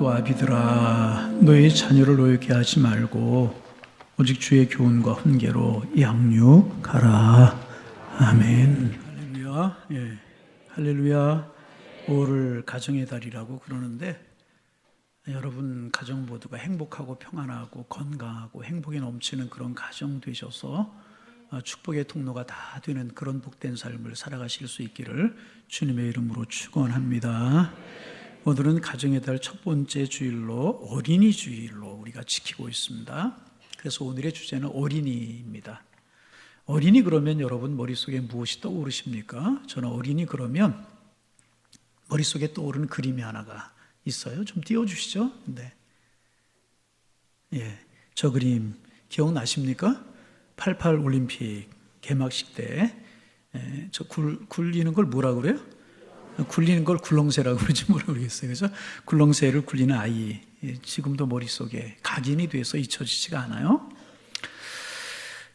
또 아비들아 너희 자녀를 노엽게 하지 말고 오직 주의 교훈과 훈계로 양육하라. 아멘. 할렐루야. 예. 할렐루야. 5월 가정의 달이라고 그러는데 여러분 가정 모두가 행복하고 평안하고 건강하고 행복이 넘치는 그런 가정 되셔서 축복의 통로가 다 되는 그런 복된 삶을 살아가실 수 있기를 주님의 이름으로 축원합니다. 오늘은 가정의 달 첫 번째 주일로 어린이 주일로 우리가 지키고 있습니다. 그래서 오늘의 주제는 어린이입니다. 어린이 그러면 여러분 머릿속에 무엇이 떠오르십니까? 저는 어린이 그러면 머릿속에 떠오르는 그림이 하나가 있어요. 좀 띄워주시죠. 네. 예, 저 그림 기억나십니까? 88 올림픽 개막식 때 저 굴리는 걸 뭐라 그래요? 굴리는 걸 굴렁쇠라고 그러지 뭐라 그러겠어요. 그래서 굴렁쇠를 굴리는 아이, 지금도 머릿속에 각인이 돼서 잊혀지지가 않아요.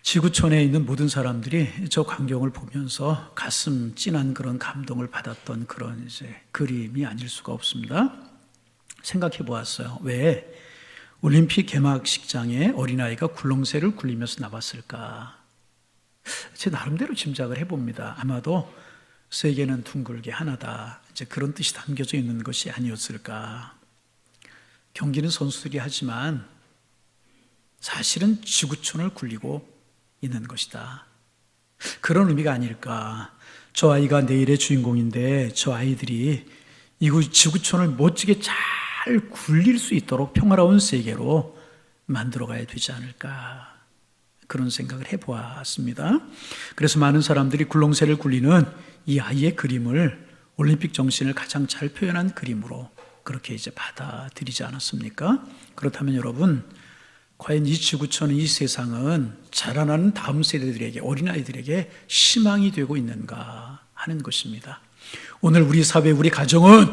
지구촌에 있는 모든 사람들이 저 광경을 보면서 가슴 찐한 그런 감동을 받았던 그런 이제 그림이 아닐 수가 없습니다. 생각해 보았어요. 왜 올림픽 개막식장에 어린아이가 굴렁쇠를 굴리면서 나왔을까? 제 나름대로 짐작을 해봅니다. 아마도 세계는 둥글게 하나다, 이제 그런 뜻이 담겨져 있는 것이 아니었을까. 경기는 선수들이 하지만 사실은 지구촌을 굴리고 있는 것이다. 그런 의미가 아닐까. 저 아이가 내일의 주인공인데 저 아이들이 이 지구촌을 멋지게 잘 굴릴 수 있도록 평화로운 세계로 만들어가야 되지 않을까. 그런 생각을 해보았습니다. 그래서 많은 사람들이 굴렁쇠를 굴리는 이 아이의 그림을 올림픽 정신을 가장 잘 표현한 그림으로 그렇게 이제 받아들이지 않았습니까? 그렇다면 여러분, 과연 이 지구촌은, 이 세상은 자라나는 다음 세대들에게, 어린아이들에게 희망이 되고 있는가 하는 것입니다. 오늘 우리 사회, 우리 가정은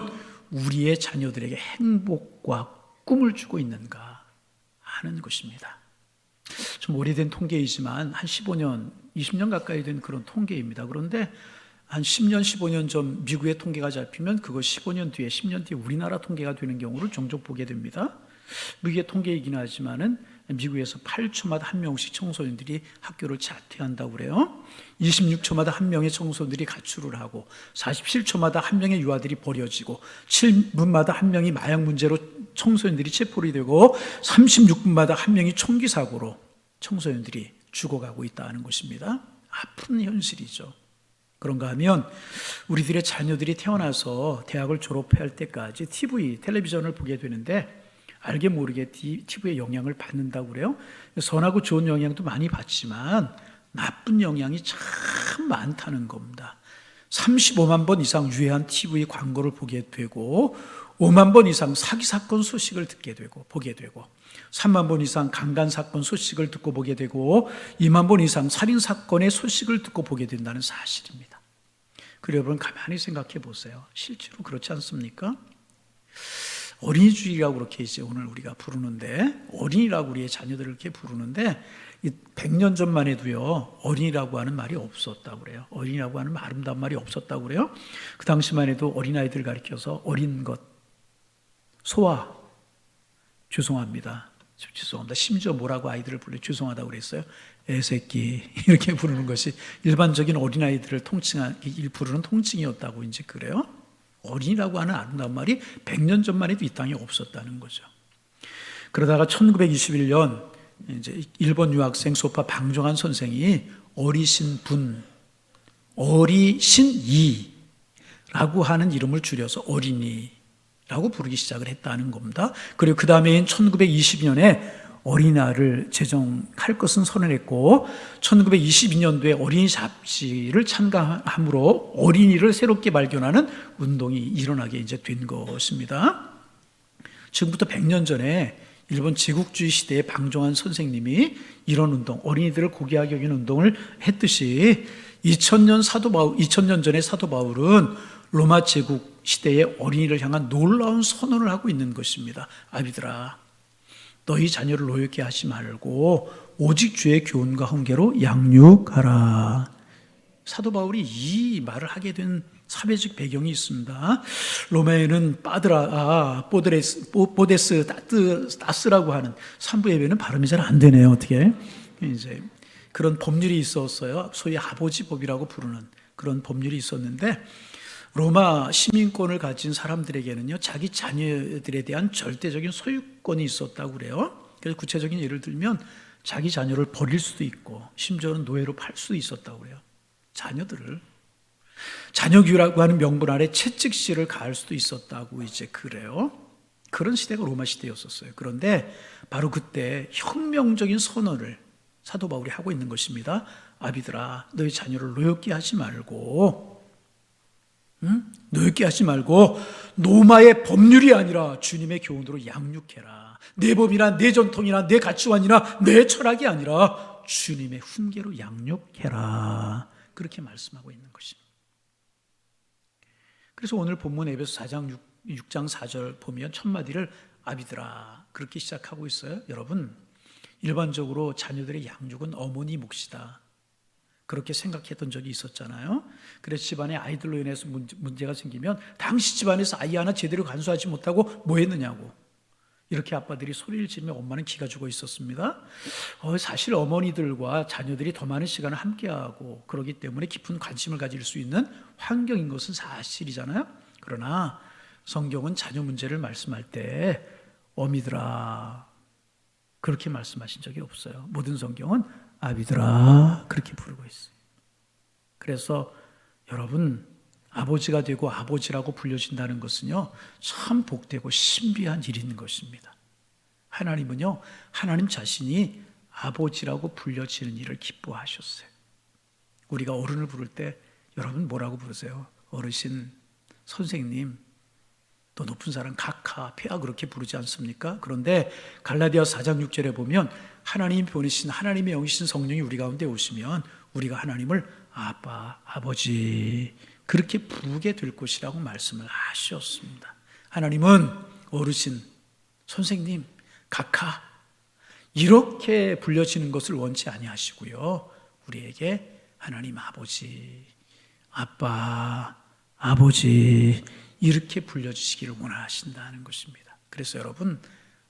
우리의 자녀들에게 행복과 꿈을 주고 있는가 하는 것입니다. 좀 오래된 통계이지만 한 15년, 20년 가까이 된 그런 통계입니다. 그런데 한 10년, 15년 전 미국의 통계가 잡히면 그거 15년 뒤에, 10년 뒤에 우리나라 통계가 되는 경우를 종종 보게 됩니다. 미국의 통계이긴 하지만은 미국에서 8초마다 한 명씩 청소년들이 학교를 자퇴한다고 그래요. 26초마다 한 명의 청소년들이 가출을 하고 47초마다 한 명의 유아들이 버려지고 7분마다 한 명이 마약 문제로 청소년들이 체포가 되고 36분마다 한 명이 총기 사고로 청소년들이 죽어가고 있다는 것입니다. 아픈 현실이죠. 그런가 하면 우리들의 자녀들이 태어나서 대학을 졸업할 때까지 텔레비전을 보게 되는데 알게 모르게 TV의 영향을 받는다고 그래요. 선하고 좋은 영향도 많이 받지만 나쁜 영향이 참 많다는 겁니다. 35만 번 이상 유해한 TV 광고를 보게 되고 5만 번 이상 사기 사건 소식을 듣게 되고 보게 되고 3만 번 이상 강간 사건 소식을 듣고 보게 되고 2만 번 이상 살인 사건의 소식을 듣고 보게 된다는 사실입니다. 그리고 여러분 가만히 생각해 보세요. 실제로 그렇지 않습니까? 어린이 주일이라고 그렇게 이제 오늘 우리가 부르는데, 어린이라고 우리의 자녀들을 이렇게 부르는데 100년 전만 해도요 어린이라고 하는 말이 없었다고 그래요. 어린이라고 하는 아름다운 말이 없었다고 그래요. 그 당시만 해도 어린아이들 가리켜서 어린 것, 소아, 죄송합니다. 심지어 뭐라고 아이들을 불러 죄송하다고 그랬어요? 애새끼 이렇게 부르는 것이 일반적인 어린아이들을 부르는 통칭이었다고 이제 그래요. 어린이라고 하는 아름다운 말이 100년 전만 해도 이 땅에 없었다는 거죠. 그러다가 1921년 이제 일본 유학생 소파 방정환 선생이 어리신이라고 하는 이름을 줄여서 어린이라고 부르기 시작을 했다는 겁니다. 그리고 그 다음에인 1920년에 어린이날을 제정할 것은 선언했고 1922년도에 어린이 잡지를 참가함으로 어린이를 새롭게 발견하는 운동이 일어나게 이제 된 것입니다. 지금부터 100년 전에 일본 제국주의 시대의 방정환 선생님이 이런 운동, 어린이들을 고귀하게 여기는 운동을 했듯이 2000년 전에 사도 바울은 로마 제국 시대의 어린이를 향한 놀라운 선언을 하고 있는 것입니다. 아비들아, 너희 자녀를 노엽게 하지 말고 오직 주의 교훈과 훈계로 양육하라. 사도 바울이 이 말을 하게 된 사회적 배경이 있습니다. 로마에는 보데스 따스라고 하는 산부 예배는 발음이 잘 안 되네요. 어떻게 이제 그런 법률이 있었어요. 소위 아버지법이라고 부르는 그런 법률이 있었는데, 로마 시민권을 가진 사람들에게는요, 자기 자녀들에 대한 절대적인 소유권이 있었다고 그래요. 그래서 구체적인 예를 들면 자기 자녀를 버릴 수도 있고 심지어는 노예로 팔 수도 있었다고 그래요. 자녀들을 자녀교라고 하는 명분 아래 채찍질을 가할 수도 있었다고 이제 그래요. 그런 시대가 로마 시대였었어요. 그런데 바로 그때 혁명적인 선언을 사도 바울이 하고 있는 것입니다. 아비들아, 너희 자녀를 노엽게 하지 말고, 노엽게 하지 말고 로마의 법률이 아니라 주님의 교훈으로 양육해라. 내 법이나 내 전통이나 내 가치관이나 내 철학이 아니라 주님의 훈계로 양육해라. 그렇게 말씀하고 있는 것입니다. 그래서 오늘 본문 에베소 4장 6장 4절 보면 첫 마디를 아비들아 그렇게 시작하고 있어요. 여러분, 일반적으로 자녀들의 양육은 어머니 몫이다, 그렇게 생각했던 적이 있었잖아요. 그래서 집안에 아이들로 인해서 문제가 생기면 당시 집안에서 아이 하나 제대로 간수하지 못하고 뭐 했느냐고 이렇게 아빠들이 소리를 지르며 엄마는 기가 죽어 있었습니다. 사실 어머니들과 자녀들이 더 많은 시간을 함께하고 그러기 때문에 깊은 관심을 가질 수 있는 환경인 것은 사실이잖아요. 그러나 성경은 자녀 문제를 말씀할 때 어미들아 그렇게 말씀하신 적이 없어요. 모든 성경은 아비들아 그렇게 부르고 있어요. 그래서 여러분, 아버지가 되고 아버지라고 불려진다는 것은요, 참 복되고 신비한 일인 것입니다. 하나님은요, 하나님 자신이 아버지라고 불려지는 일을 기뻐하셨어요. 우리가 어른을 부를 때 여러분 뭐라고 부르세요? 어르신, 선생님, 또 높은 사람 각하, 폐하 그렇게 부르지 않습니까? 그런데 갈라디아서 4장 6절에 보면 하나님이 보내신 하나님의 영이신 성령이 우리 가운데 오시면 우리가 하나님을 아빠, 아버지 그렇게 부르게 될 것이라고 말씀을 하셨습니다. 하나님은 어르신, 선생님, 각하 이렇게 불려지는 것을 원치 아니하시고요, 우리에게 하나님 아버지, 아빠, 아버지 이렇게 불려주시기를 원하신다는 것입니다. 그래서 여러분,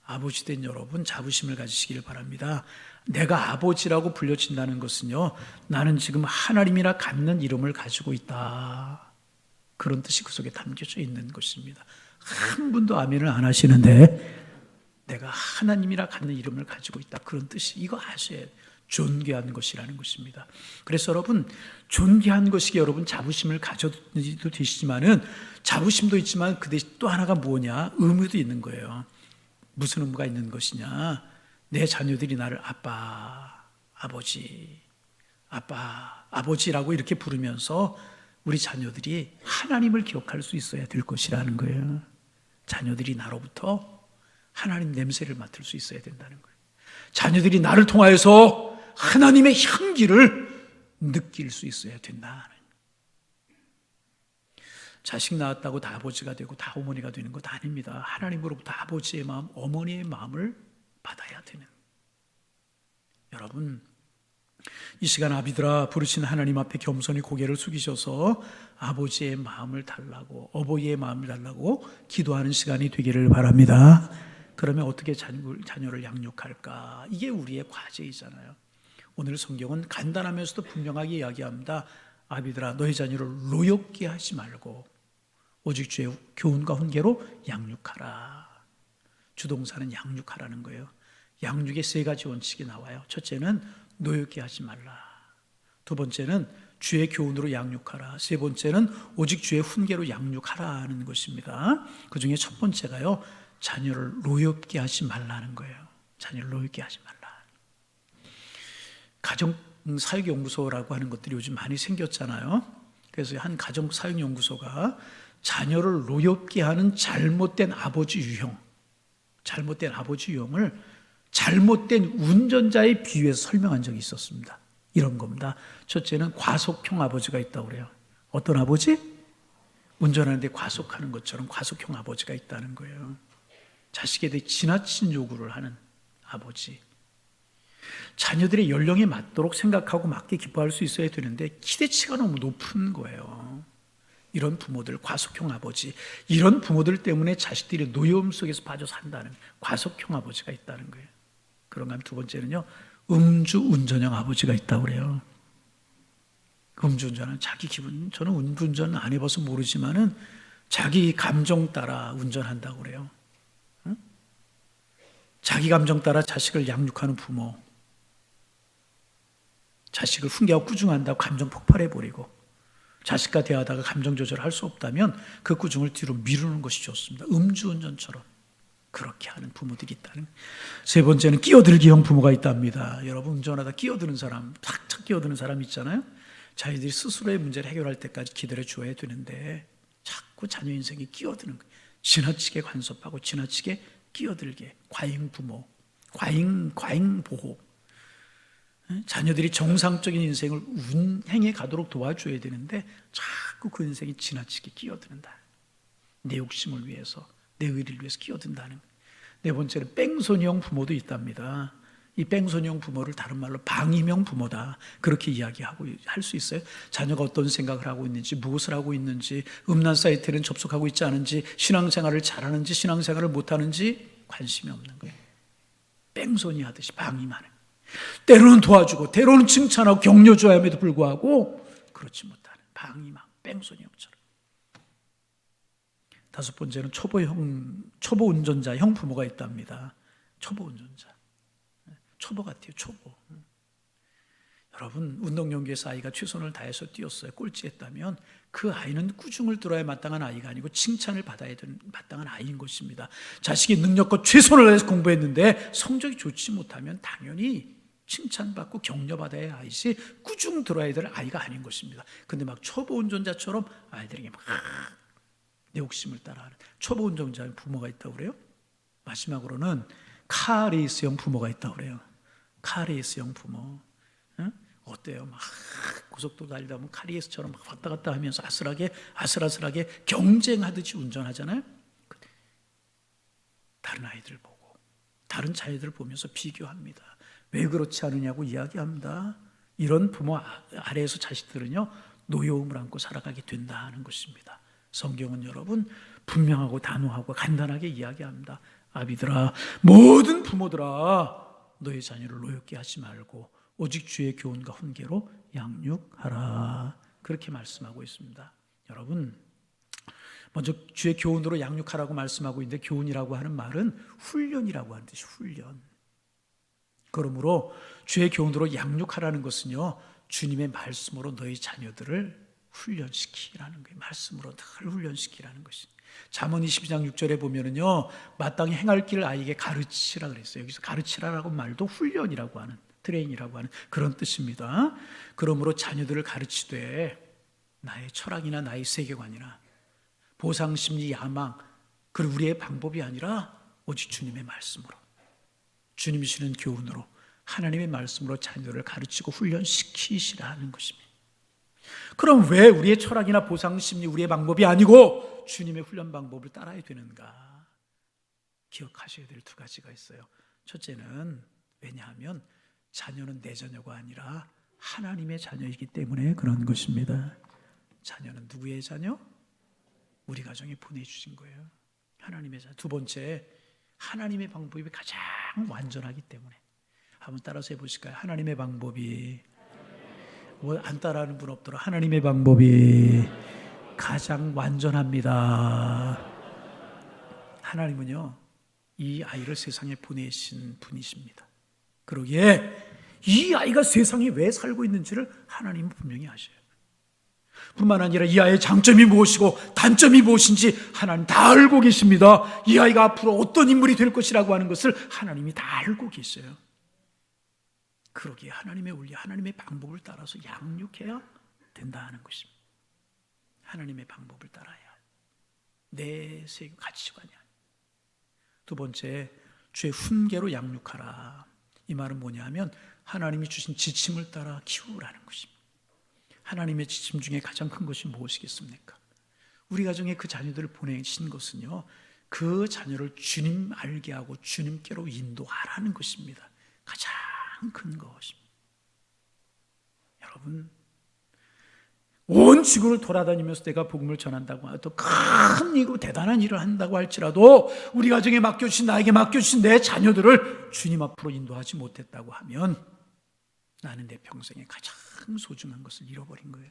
아버지 된 여러분 자부심을 가지시기를 바랍니다. 내가 아버지라고 불려진다는 것은요, 나는 지금 하나님이라 갖는 이름을 가지고 있다, 그런 뜻이 그 속에 담겨져 있는 것입니다. 한 분도 아멘을 안 하시는데 내가 하나님이라 갖는 이름을 가지고 있다, 그런 뜻이, 이거 아셔야 존귀한 것이라는 것입니다. 그래서 여러분, 존귀한 것이 여러분 자부심을 가져도 되시지만은, 자부심도 있지만 그 대신 또 하나가 뭐냐, 의무도 있는 거예요. 무슨 의무가 있는 것이냐, 내 자녀들이 나를 아빠, 아버지, 아빠, 아버지라고 이렇게 부르면서 우리 자녀들이 하나님을 기억할 수 있어야 될 것이라는 거예요. 자녀들이 나로부터 하나님 냄새를 맡을 수 있어야 된다는 거예요. 자녀들이 나를 통하여서 하나님의 향기를 느낄 수 있어야 된다. 자식 낳았다고 다 아버지가 되고 다 어머니가 되는 것 아닙니다. 하나님으로부터 아버지의 마음, 어머니의 마음을 받아야 되는. 여러분, 이 시간 아비들아 부르신 하나님 앞에 겸손히 고개를 숙이셔서 아버지의 마음을 달라고, 어버이의 마음을 달라고 기도하는 시간이 되기를 바랍니다. 그러면 어떻게 자녀를 양육할까? 이게 우리의 과제이잖아요. 오늘 성경은 간단하면서도 분명하게 이야기합니다. 아비들아 너희 자녀를 노엽게 하지 말고 오직 주의 교훈과 훈계로 양육하라. 주동사는 양육하라는 거예요. 양육의 세 가지 원칙이 나와요. 첫째는 노엽게 하지 말라. 두 번째는 주의 교훈으로 양육하라. 세 번째는 오직 주의 훈계로 양육하라는 것입니다. 그 중에 첫 번째가요, 자녀를 노엽게 하지 말라는 거예요. 자녀를 노엽게 하지 말라. 가정사역연구소라고 하는 것들이 요즘 많이 생겼잖아요. 그래서 한 가정사역연구소가 자녀를 노엽게 하는 잘못된 아버지 유형을 잘못된 운전자에 비유해서 설명한 적이 있었습니다. 이런 겁니다. 첫째는 과속형 아버지가 있다고 그래요. 어떤 아버지? 운전하는데 과속하는 것처럼 과속형 아버지가 있다는 거예요. 자식에 대해 지나친 요구를 하는 아버지. 자녀들의 연령에 맞도록 생각하고 맞게 기뻐할 수 있어야 되는데 기대치가 너무 높은 거예요. 이런 부모들, 과속형 아버지, 이런 부모들 때문에 자식들이 노여움 속에서 빠져 산다는 과속형 아버지가 있다는 거예요. 그런가 하면 두 번째는요, 음주운전형 아버지가 있다고 그래요. 음주운전은 자기 기분, 저는 음주운전 안 해봐서 모르지만은 자기 감정 따라 운전한다고 그래요. 응? 자기 감정 따라 자식을 양육하는 부모, 자식을 훈계하고 꾸중한다고 감정 폭발해버리고, 자식과 대화하다가 감정 조절을 할 수 없다면 그 꾸중을 뒤로 미루는 것이 좋습니다. 음주운전처럼 그렇게 하는 부모들이 있다는. 세 번째는 끼어들기형 부모가 있답니다. 여러분, 운전하다 끼어드는 사람, 탁탁 끼어드는 사람 있잖아요. 자기들이 스스로의 문제를 해결할 때까지 기다려 줘야 되는데 자꾸 자녀 인생에 끼어드는 거예요. 지나치게 간섭하고 지나치게 끼어들게. 과잉 부모, 과잉 보호. 자녀들이 정상적인 인생을 운행해 가도록 도와줘야 되는데 자꾸 그 인생이 지나치게 끼어드는다. 내 욕심을 위해서, 내 의리를 위해서 끼어든다는. 네 번째는 뺑소니형 부모도 있답니다. 이 뺑소니형 부모를 다른 말로 방임형 부모다, 그렇게 이야기하고 할 수 있어요. 자녀가 어떤 생각을 하고 있는지, 무엇을 하고 있는지, 음란 사이트에는 접속하고 있지 않은지, 신앙생활을 잘하는지 신앙생활을 못하는지 관심이 없는 거예요. 뺑소니 하듯이 방임하는. 때로는 도와주고 때로는 칭찬하고 격려줘야함에도 불구하고 그렇지 못하는 방임형, 뺑소니형처럼. 다섯 번째는 초보 운전자형 부모가 있답니다. 초보 운전자, 초보 같아요. 초보. 여러분, 운동경기에서 아이가 최선을 다해서 뛰었어요. 꼴찌했다면 그 아이는 꾸중을 들어야 마땅한 아이가 아니고 칭찬을 받아야 되는 마땅한 아이인 것입니다. 자식이 능력과 최선을 다해서 공부했는데 성적이 좋지 못하면 당연히 칭찬받고 격려받아야 할 아이지, 꾸중 들어야 될 아이가 아닌 것입니다. 근데 막 초보 운전자처럼 아이들에게 막 내 욕심을 따라하는 초보 운전자의 부모가 있다고 그래요. 마지막으로는 카레이스형 부모가 있다고 그래요. 카레이스형 부모. 응? 어때요? 막 고속도로 달리다 보면 카레이스처럼 막 왔다 갔다 하면서 아슬아슬하게 경쟁하듯이 운전하잖아요. 다른 아이들 보고, 다른 자녀들을 보면서 비교합니다. 왜 그렇지 않으냐고 이야기합니다. 이런 부모 아래에서 자식들은요, 노여움을 안고 살아가게 된다는 것입니다. 성경은 여러분 분명하고 단호하고 간단하게 이야기합니다. 아비들아, 모든 부모들아, 너의 자녀를 노엽게 하지 말고 오직 주의 교훈과 훈계로 양육하라, 그렇게 말씀하고 있습니다. 여러분, 먼저 주의 교훈으로 양육하라고 말씀하고 있는데, 교훈이라고 하는 말은 훈련이라고 하는 뜻이 훈련. 그러므로 주의 교훈으로 양육하라는 것은요, 주님의 말씀으로 너희 자녀들을 훈련시키라는 거예요. 말씀으로 늘 훈련시키라는 것이. 잠언 22장 6절에 보면은요, 마땅히 행할 길을 아이에게 가르치라 그랬어요. 여기서 가르치라라고 말도 훈련이라고 하는, 트레인이라고 하는 그런 뜻입니다. 그러므로 자녀들을 가르치되 나의 철학이나 나의 세계관이나 보상심리, 야망, 그리고 우리의 방법이 아니라 오직 주님의 말씀으로, 주님이 주시는 교훈으로, 하나님의 말씀으로 자녀들을 가르치고 훈련시키시라는 것입니다. 그럼 왜 우리의 철학이나 보상심리, 우리의 방법이 아니고 주님의 훈련 방법을 따라야 되는가? 기억하셔야 될 두 가지가 있어요. 첫째는, 왜냐하면 자녀는 내 자녀가 아니라 하나님의 자녀이기 때문에 그런 것입니다. 자녀는 누구의 자녀? 우리 가정에 보내주신 거예요. 하나님의 자녀. 두 번째, 하나님의 방법이 가장 완전하기 때문에. 한번 따라서 해보실까요? 하나님의 방법이, 안 따라하는 분 없더라. 하나님의 방법이 가장 완전합니다. 하나님은요, 이 아이를 세상에 보내신 분이십니다. 그러기에 이 아이가 세상에 왜 살고 있는지를 하나님은 분명히 아셔요. 뿐만 아니라 이 아이의 장점이 무엇이고 단점이 무엇인지 하나님 다 알고 계십니다. 이 아이가 앞으로 어떤 인물이 될 것이라고 하는 것을 하나님이 다 알고 계세요. 그러기에 하나님의 원리, 하나님의 방법을 따라서 양육해야 된다는 것입니다. 하나님의 방법을 따라야 내 세계 가치관이 아니에요. 두 번째, 주의 훈계로 양육하라. 이 말은 뭐냐면 하나님이 주신 지침을 따라 키우라는 것입니다. 하나님의 지침 중에 가장 큰 것이 무엇이겠습니까? 우리 가정에 그 자녀들을 보내신 것은요, 그 자녀를 주님 알게 하고 주님께로 인도하라는 것입니다. 가장 큰 것입니다. 여러분, 온 지구를 돌아다니면서 내가 복음을 전한다고 하도 큰 일이고 대단한 일을 한다고 할지라도 우리 가정에 맡겨주신, 나에게 맡겨주신 내 자녀들을 주님 앞으로 인도하지 못했다고 하면 나는 내 평생에 가장 소중한 것을 잃어버린 거예요.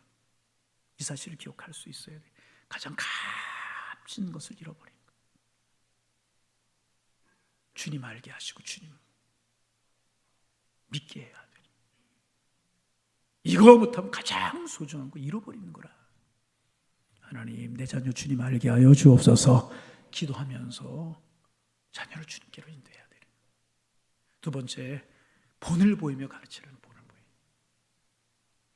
이 사실을 기억할 수 있어야 돼요. 가장 값진 것을 잃어버린 거예요. 주님 알게 하시고 주님 믿게 해야 돼요. 이거 못하면 가장 소중한 거 잃어버리는 거라. 하나님, 내 자녀 주님 알게 하여 주옵소서. 기도하면서 자녀를 주님께로 인도해야 돼요. 두 번째, 본을 보이며 가르치는 본을 보이며.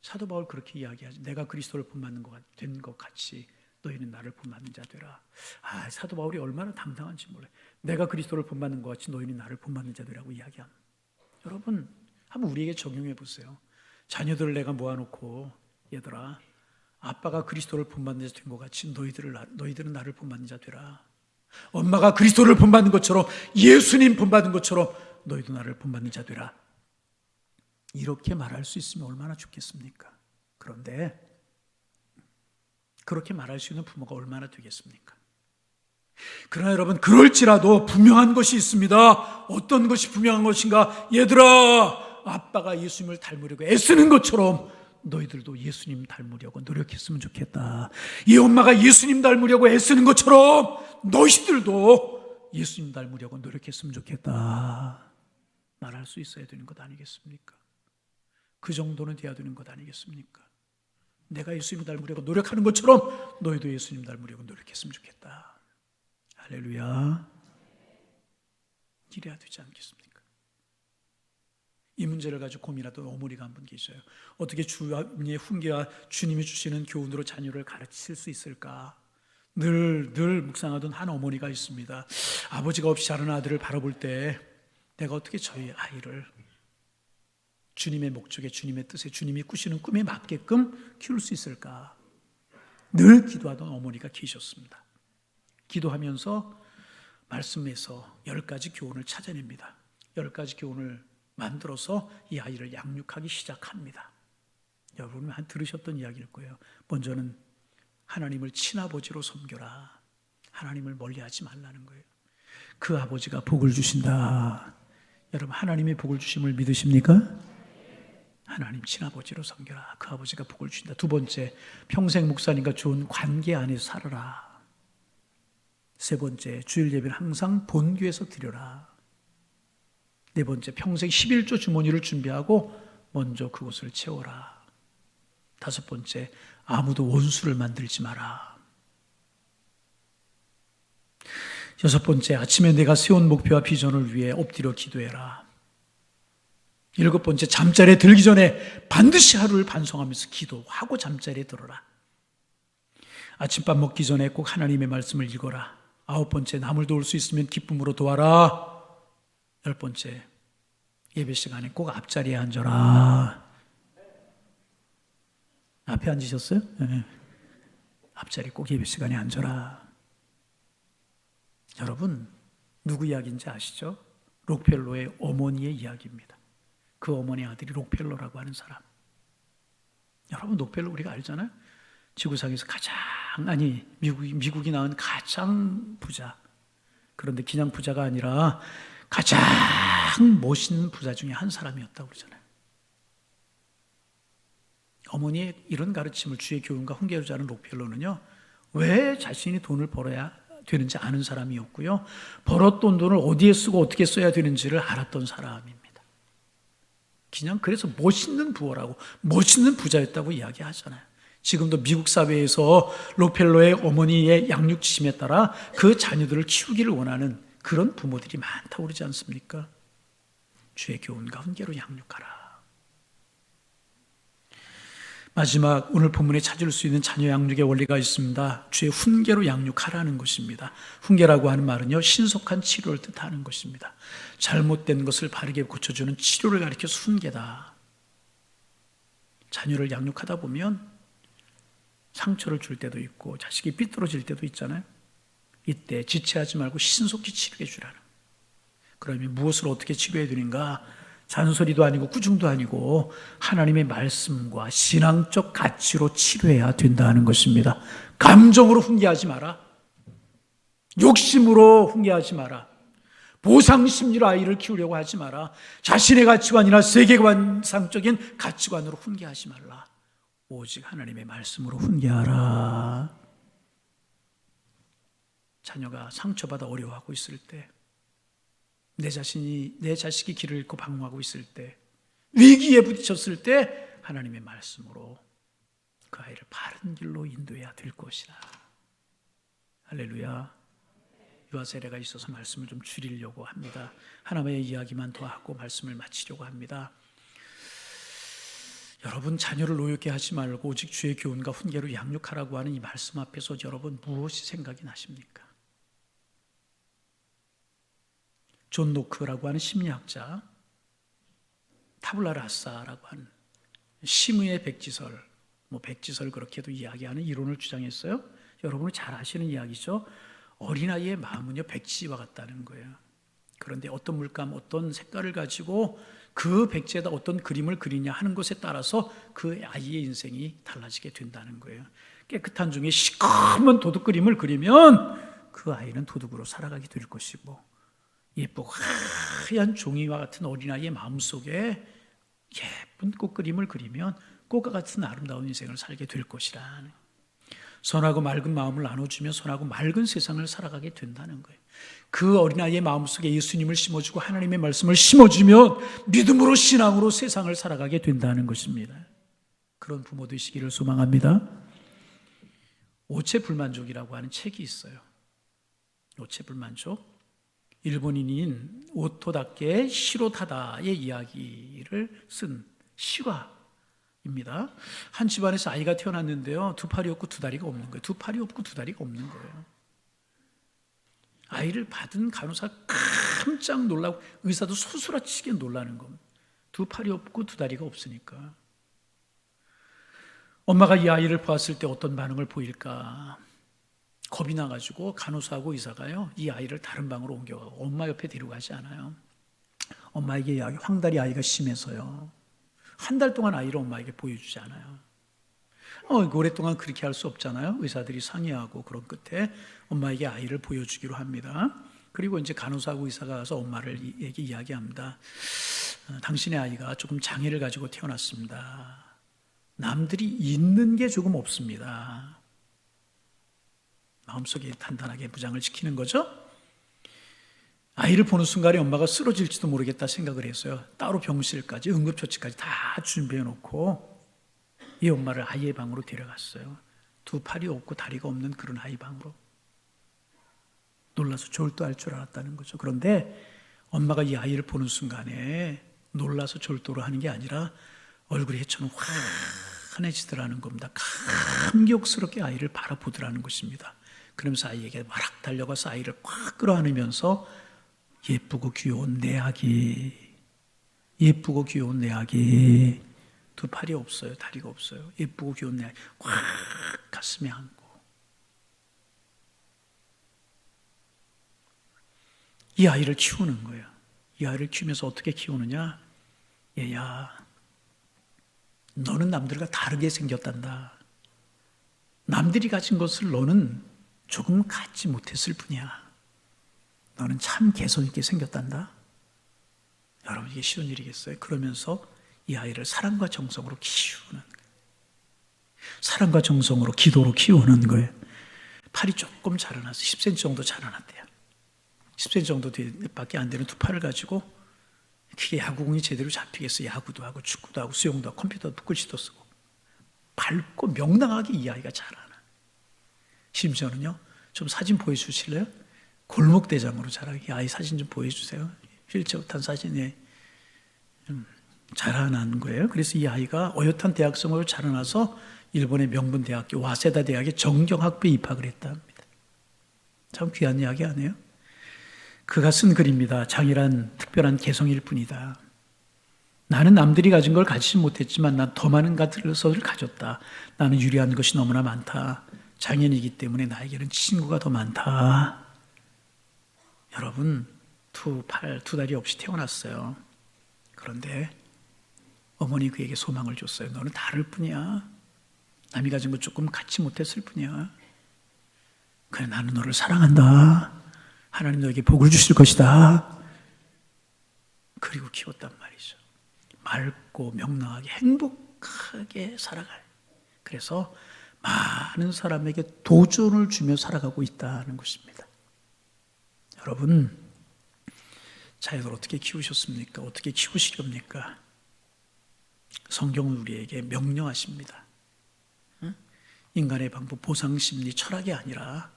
사도 바울 그렇게 이야기하죠. 내가 그리스도를 본받는 것 같이 너희는 나를 본받는 자 되라. 사도 바울이 얼마나 당당한지 몰라요. 내가 그리스도를 본받는 것 같이 너희는 나를 본받는 자 되라고 이야기합니다. 여러분, 한번 우리에게 적용해 보세요. 자녀들을 내가 모아놓고, 얘들아, 아빠가 그리스도를 본받는 자 된 것 같이 너희들은 나를 본받는 자 되라. 엄마가 그리스도를 본받는 것처럼, 예수님 본받는 것처럼 너희도 나를 본받는 자 되라. 이렇게 말할 수 있으면 얼마나 좋겠습니까? 그런데 그렇게 말할 수 있는 부모가 얼마나 되겠습니까? 그러나 여러분, 그럴지라도 분명한 것이 있습니다. 어떤 것이 분명한 것인가? 얘들아, 아빠가 예수님을 닮으려고 애쓰는 것처럼 너희들도 예수님 닮으려고 노력했으면 좋겠다. 이 엄마가 예수님 닮으려고 애쓰는 것처럼 너희들도 예수님 닮으려고 노력했으면 좋겠다. 말할 수 있어야 되는 것 아니겠습니까? 그 정도는 돼야 되는 것 아니겠습니까? 내가 예수님 닮으려고 노력하는 것처럼 너희도 예수님 닮으려고 노력했으면 좋겠다. 할렐루야. 이래야 되지 않겠습니까? 이 문제를 가지고 고민하던 어머니가 한 분 계셔요. 어떻게 주님의 훈계와 주님이 주시는 교훈으로 자녀를 가르칠 수 있을까? 늘 묵상하던 한 어머니가 있습니다. 아버지가 없이 자란 아들을 바라볼 때 내가 어떻게 저희 아이를 주님의 목적에, 주님의 뜻에, 주님이 꾸시는 꿈에 맞게끔 키울 수 있을까? 늘 기도하던 어머니가 계셨습니다. 기도하면서 말씀에서 10가지 교훈을 찾아냅니다. 10가지 교훈을 만들어서 이 아이를 양육하기 시작합니다. 여러분 들으셨던 이야기일 거예요. 먼저는 하나님을 친아버지로 섬겨라. 하나님을 멀리하지 말라는 거예요. 그 아버지가 복을 주신다. 여러분, 하나님의 복을 주심을 믿으십니까? 하나님 친아버지로 섬겨라. 그 아버지가 복을 주신다. 두 번째, 평생 목사님과 좋은 관계 안에서 살아라. 세 번째, 주일 예배는 항상 본교에서 드려라. 네 번째, 평생 11조 주머니를 준비하고 먼저 그곳을 채워라. 다섯 번째, 아무도 원수를 만들지 마라. 여섯 번째, 아침에 내가 세운 목표와 비전을 위해 엎드려 기도해라. 일곱 번째, 잠자리에 들기 전에 반드시 하루를 반성하면서 기도하고 잠자리에 들어라. 아침밥 먹기 전에 꼭 하나님의 말씀을 읽어라. 아홉 번째, 남을 도울 수 있으면 기쁨으로 도와라. 열 번째, 예배 시간에 꼭 앞자리에 앉아라. 앞에 앉으셨어요? 네. 앞자리 꼭 예배 시간에 앉아라. 여러분, 누구 이야기인지 아시죠? 록펠로의 어머니의 이야기입니다. 그 어머니 아들이 록펠로라고 하는 사람. 여러분, 록펠로 우리가 알잖아요. 지구상에서 미국이 낳은 가장 부자. 그런데 그냥 부자가 아니라 가장 멋있는 부자 중에 한 사람이었다고 그러잖아요. 어머니의 이런 가르침을 주의 교훈과 훈계로 자는 록펠로는요, 왜 자신이 돈을 벌어야 되는지 아는 사람이었고요, 벌었던 돈을 어디에 쓰고 어떻게 써야 되는지를 알았던 사람입니다. 그냥 그래서 멋있는 부호라고, 멋있는 부자였다고 이야기하잖아요. 지금도 미국 사회에서 록펠로의 어머니의 양육 지침에 따라 그 자녀들을 키우기를 원하는 그런 부모들이 많다고 그러지 않습니까? 주의 교훈과 훈계로 양육하라. 마지막, 오늘 본문에 찾을 수 있는 자녀 양육의 원리가 있습니다. 주의 훈계로 양육하라는 것입니다. 훈계라고 하는 말은요, 신속한 치료를 뜻하는 것입니다. 잘못된 것을 바르게 고쳐주는 치료를 가리켜서 훈계다. 자녀를 양육하다 보면 상처를 줄 때도 있고 자식이 삐뚤어질 때도 있잖아요. 이때 지체하지 말고 신속히 치료해 주라는. 그러면 무엇을 어떻게 치료해 드린가? 잔소리도 아니고 꾸중도 아니고 하나님의 말씀과 신앙적 가치로 치료해야 된다는 것입니다. 감정으로 훈계하지 마라. 욕심으로 훈계하지 마라. 보상심리로 아이를 키우려고 하지 마라. 자신의 가치관이나 세계관상적인 가치관으로 훈계하지 말라. 오직 하나님의 말씀으로 훈계하라. 자녀가 상처받아 어려워하고 있을 때, 내 자식이 길을 잃고 방황하고 있을 때, 위기에 부딪혔을 때 하나님의 말씀으로 그 아이를 바른 길로 인도해야 될 것이다. 할렐루야. 유아 세례가 있어서 말씀을 좀 줄이려고 합니다. 하나님의 이야기만 더 하고 말씀을 마치려고 합니다. 여러분, 자녀를 노엽게 하지 말고 오직 주의 교훈과 훈계로 양육하라고 하는 이 말씀 앞에서 여러분 무엇이 생각이 나십니까? 존 노크라고 하는 심리학자, 타블라 라사라고 하는 심의의 백지설, 백지설 그렇게도 이야기하는 이론을 주장했어요. 여러분이 잘 아시는 이야기죠. 어린아이의 마음은요, 백지와 같다는 거예요. 그런데 어떤 물감, 어떤 색깔을 가지고 그 백지에다 어떤 그림을 그리냐 하는 것에 따라서 그 아이의 인생이 달라지게 된다는 거예요. 깨끗한 중에 시커먼 도둑 그림을 그리면 그 아이는 도둑으로 살아가게 될 것이고, 예쁘고 하얀 종이와 같은 어린아이의 마음속에 예쁜 꽃그림을 그리면 꽃과 같은 아름다운 인생을 살게 될 것이라. 선하고 맑은 마음을 나눠주면 선하고 맑은 세상을 살아가게 된다는 거예요. 그 어린아이의 마음속에 예수님을 심어주고 하나님의 말씀을 심어주면 믿음으로 신앙으로 세상을 살아가게 된다는 것입니다. 그런 부모 되시기를 소망합니다. 오체불만족이라고 하는 책이 있어요. 오체불만족. 일본인인 오토다케 시로타다의 이야기를 쓴 실화입니다. 한 집안에서 아이가 태어났는데요, 두 팔이 없고 두 다리가 없는 거예요. 두 팔이 없고 두 다리가 없는 거예요. 아이를 받은 간호사가 깜짝 놀라고 의사도 소스라치게 놀라는 겁니다. 두 팔이 없고 두 다리가 없으니까. 엄마가 이 아이를 보았을 때 어떤 반응을 보일까 겁이 나가지고 간호사하고 의사가요, 이 아이를 다른 방으로 옮겨가고 엄마 옆에 데려가지 않아요. 엄마에게 황다리 아이가 심해서요, 한 달 동안 아이를 엄마에게 보여주지 않아요. 오랫동안 그렇게 할 수 없잖아요. 의사들이 상의하고 그런 끝에 엄마에게 아이를 보여주기로 합니다. 그리고 이제 간호사하고 의사가 가서 엄마에게 이야기합니다. 당신의 아이가 조금 장애를 가지고 태어났습니다. 남들이 있는 게 조금 없습니다. 마음속에 단단하게 무장을 지키는 거죠. 아이를 보는 순간에 엄마가 쓰러질지도 모르겠다 생각을 했어요. 따로 병실까지 응급처치까지 다 준비해 놓고 이 엄마를 아이의 방으로 데려갔어요. 두 팔이 없고 다리가 없는 그런 아이 방으로. 놀라서 졸도할 줄 알았다는 거죠. 그런데 엄마가 이 아이를 보는 순간에 놀라서 졸도를 하는 게 아니라 얼굴이 해처럼 환해지더라는 겁니다. 감격스럽게 아이를 바라보더라는 것입니다. 그러면서 아이에게 와락 달려가서 아이를 꽉 끌어안으면서 예쁘고 귀여운 내 아기, 예쁘고 귀여운 내 아기, 두 팔이 없어요, 다리가 없어요, 예쁘고 귀여운 내 아기 꽉 가슴에 안고 이 아이를 키우는 거예요. 이 아이를 키우면서 어떻게 키우느냐? 얘야, 너는 남들과 다르게 생겼단다. 남들이 가진 것을 너는 조금 갖지 못했을 뿐이야. 너는 참 개성 있게 생겼단다. 여러분, 이게 쉬운 일이겠어요? 그러면서 이 아이를 사랑과 정성으로 키우는 거예요. 사랑과 정성으로 기도로 키우는 거예요. 팔이 조금 자라나서 10cm 정도 자라났대요. 10cm 정도 밖에 안 되는 두 팔을 가지고 그게 야구공이 제대로 잡히겠어요? 야구도 하고 축구도 하고 수영도 하고 컴퓨터도 글씨도 쓰고 밝고 명랑하게 이 아이가 자라나. 심지어는요, 좀 사진 보여주실래요? 골목대장으로 자라게. 이 아이 사진 좀 보여주세요. 휠체어 탄 사진에 자라난 거예요. 그래서 이 아이가 어엿한 대학생으로 자라나서 일본의 명문 대학교 와세다 대학의 정경학부에 입학을 했다 합니다. 참 귀한 이야기 아니에요? 그가 쓴 글입니다. 장이란 특별한 개성일 뿐이다. 나는 남들이 가진 걸 가지지 못했지만 난 더 많은 것을 가졌다. 나는 유리한 것이 너무나 많다. 장인이기 때문에 나에게는 친구가 더 많다. 여러분, 두 팔, 두 다리 없이 태어났어요. 그런데 어머니 그에게 소망을 줬어요. 너는 다를 뿐이야. 남이 가진 거 조금 갖지 못했을 뿐이야. 그래, 나는 너를 사랑한다. 하나님 너에게 복을 주실 것이다. 그리고 키웠단 말이죠. 맑고 명랑하게 행복하게 살아갈. 그래서 많은 사람에게 도전을 주며 살아가고 있다는 것입니다. 여러분, 자녀들 어떻게 키우셨습니까? 어떻게 키우시렵니까? 성경은 우리에게 명령하십니다. 인간의 방법, 보상심리, 철학이 아니라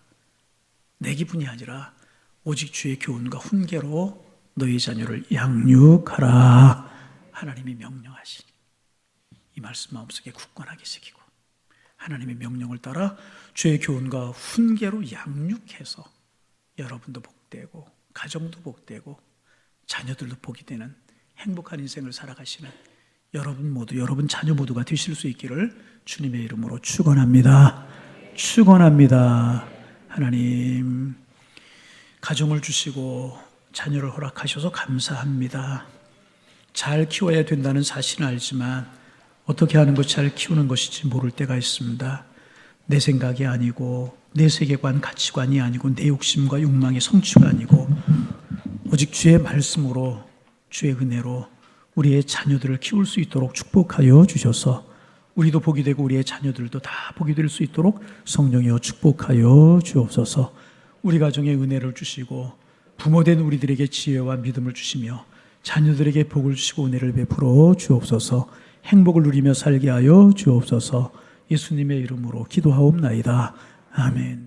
내 기분이 아니라 오직 주의 교훈과 훈계로 너희 자녀를 양육하라. 하나님이 명령하시니 이 말씀 마음속에 굳건하게 새기고 하나님의 명령을 따라 주의 교훈과 훈계로 양육해서 여러분도 복되고 가정도 복되고 자녀들도 복이 되는 행복한 인생을 살아가시는 여러분 모두, 여러분 자녀 모두가 되실 수 있기를 주님의 이름으로 축원합니다. 축원합니다. 하나님, 가정을 주시고 자녀를 허락하셔서 감사합니다. 잘 키워야 된다는 사실은 알지만 어떻게 하는 것이 잘 키우는 것인지 모를 때가 있습니다. 내 생각이 아니고 내 세계관, 가치관이 아니고 내 욕심과 욕망의 성취가 아니고 오직 주의 말씀으로, 주의 은혜로 우리의 자녀들을 키울 수 있도록 축복하여 주셔서 우리도 복이 되고 우리의 자녀들도 다 복이 될 수 있도록 성령이여 축복하여 주옵소서. 우리 가정에 은혜를 주시고 부모된 우리들에게 지혜와 믿음을 주시며 자녀들에게 복을 주시고 은혜를 베풀어 주옵소서. 행복을 누리며 살게 하여 주옵소서. 예수님의 이름으로 기도하옵나이다. 아멘.